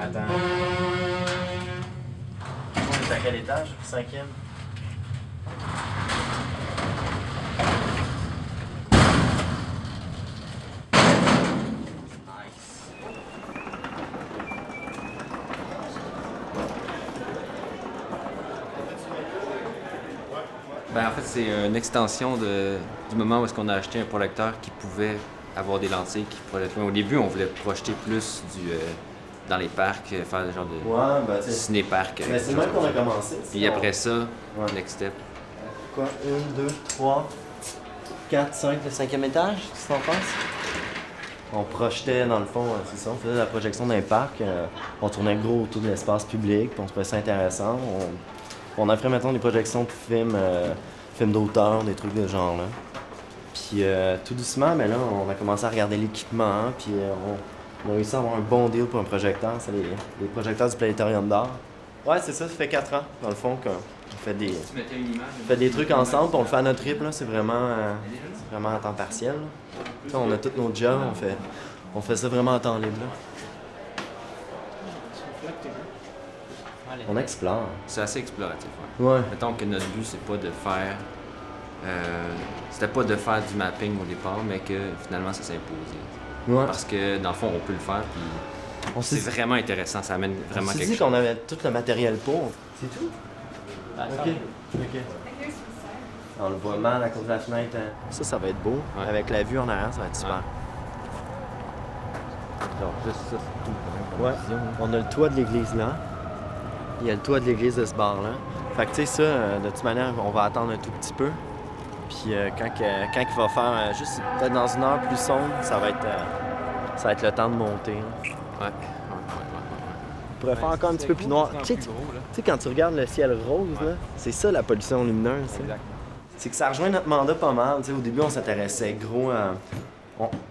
Attends. On est à quel étage? 5e? Ben, en fait, c'est une extension du moment où est-ce qu'on a acheté un projecteur qui pouvait avoir des lentilles qui projetaient. Au début, on voulait projeter plus dans les parcs, faire des genres de Ouais, ben tu sais. ciné-parc. Mais c'est le même qu'on a commencé. Et après ça, next step. Quoi? 1, 2, 3, 4, 5, le 5e étage, qu'est-ce que t'en penses? On projetait, dans le fond, c'est ça, on faisait la projection d'un parc, on tournait gros autour de l'espace public, puis on trouvait ça intéressant. On a fait maintenant des projections de films d'auteur, des trucs de ce genre-là. Puis tout doucement, mais là, on a commencé à regarder l'équipement, puis on a réussi à avoir un bon deal pour un projecteur. C'est les projecteurs du Planétarium d'art. Ouais, c'est ça fait 4 ans, dans le fond, qu'on fait des trucs ensemble, puis on le fait à notre rythme, là. C'est vraiment à temps partiel. Là. On a tous nos jobs, on fait ça vraiment à temps libre. Là. On explore. C'est assez exploratif. Ouais. Mettons que notre but, c'est pas de faire. C'était pas de faire du mapping au départ, mais que finalement, ça s'est imposé. Ouais. Parce que dans le fond, on peut le faire, puis c'est vraiment intéressant. Ça amène vraiment quelque chose. On s'est dit qu'on avait tout le matériel pour. C'est tout? Ok. On le voit mal à cause de la fenêtre. Ça va être beau. Ouais. Avec la vue en arrière, ça va être super. Genre, juste ça, c'est tout. Ouais. On a le toit de l'église là. Il y a le toit de l'église de ce bar-là. Fait que tu sais, ça, de toute manière, on va attendre un tout petit peu. Puis quand il va faire juste peut-être dans une heure plus sombre, ça va être le temps de monter. Là. Ouais. On pourrait faire encore un petit peu plus noir. Tu sais, quand tu regardes le ciel rose, là, c'est ça la pollution lumineuse. C'est que ça rejoint notre mandat pas mal. T'sais, au début, on s'intéressait gros à...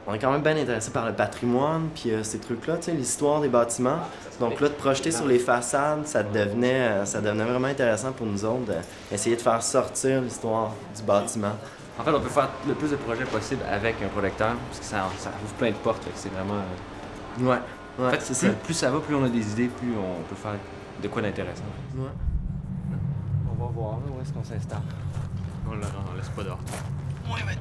On est quand même bien intéressé par le patrimoine, puis ces trucs-là, l'histoire des bâtiments. Donc là, de projeter sur les façades, ça devenait vraiment intéressant pour nous autres d'essayer de faire sortir l'histoire du bâtiment. En fait, on peut faire le plus de projets possible avec un projecteur, parce que ça ouvre plein de portes, fait que c'est vraiment... Ouais. En fait, c'est ça. Plus ça va, plus on a des idées, plus on peut faire de quoi d'intéressant. Ouais. On va voir là, où est-ce qu'on s'installe. On laisse pas dehors. Ouais, mais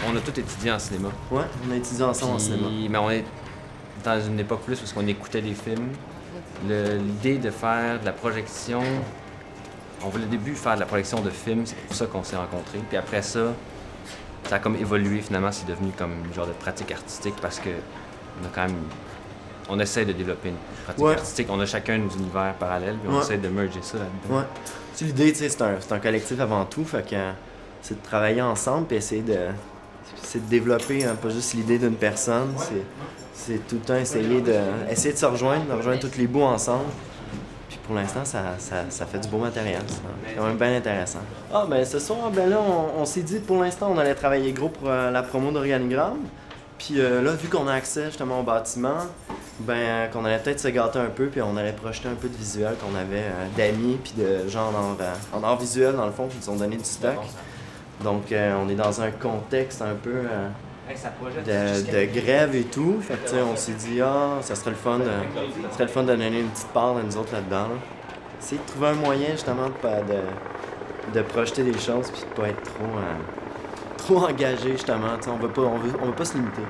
On a tout étudié en cinéma. Ouais, on a étudié ensemble en cinéma. Mais on est dans une époque plus parce qu'on écoutait des films. L'idée de faire de la projection... On voulait au début faire de la projection de films, c'est pour ça qu'on s'est rencontrés. Puis après ça, ça a comme évolué finalement, c'est devenu comme une genre de pratique artistique parce que on essaie de développer une pratique artistique. On a chacun nos univers parallèles, puis on essaie de merger ça là-dedans. Ouais. Tu sais, l'idée, c'est un collectif avant tout, fait que c'est de travailler ensemble puis essayer de développer pas juste l'idée d'une personne, c'est tout le temps essayer de se rejoindre, de rejoindre tous les bouts ensemble. Puis pour l'instant, ça fait du beau matériel. C'est quand même bien intéressant. Ah, ben ce soir, ben là, on s'est dit pour l'instant, on allait travailler gros pour la promo d'Organigramme. Puis là, vu qu'on a accès justement au bâtiment, ben qu'on allait peut-être se gâter un peu, puis on allait projeter un peu de visuel qu'on avait d'amis, puis de gens en art visuel, dans le fond, qui nous ont donné du stock. Donc, on est dans un contexte un peu de grève et tout. Fait que, on s'est dit, ça serait le fun de donner une petite part de nous autres là-dedans. Là. Essayer de trouver un moyen, justement, de projeter des choses, puis de pas être trop engagé, justement. On veut pas se limiter.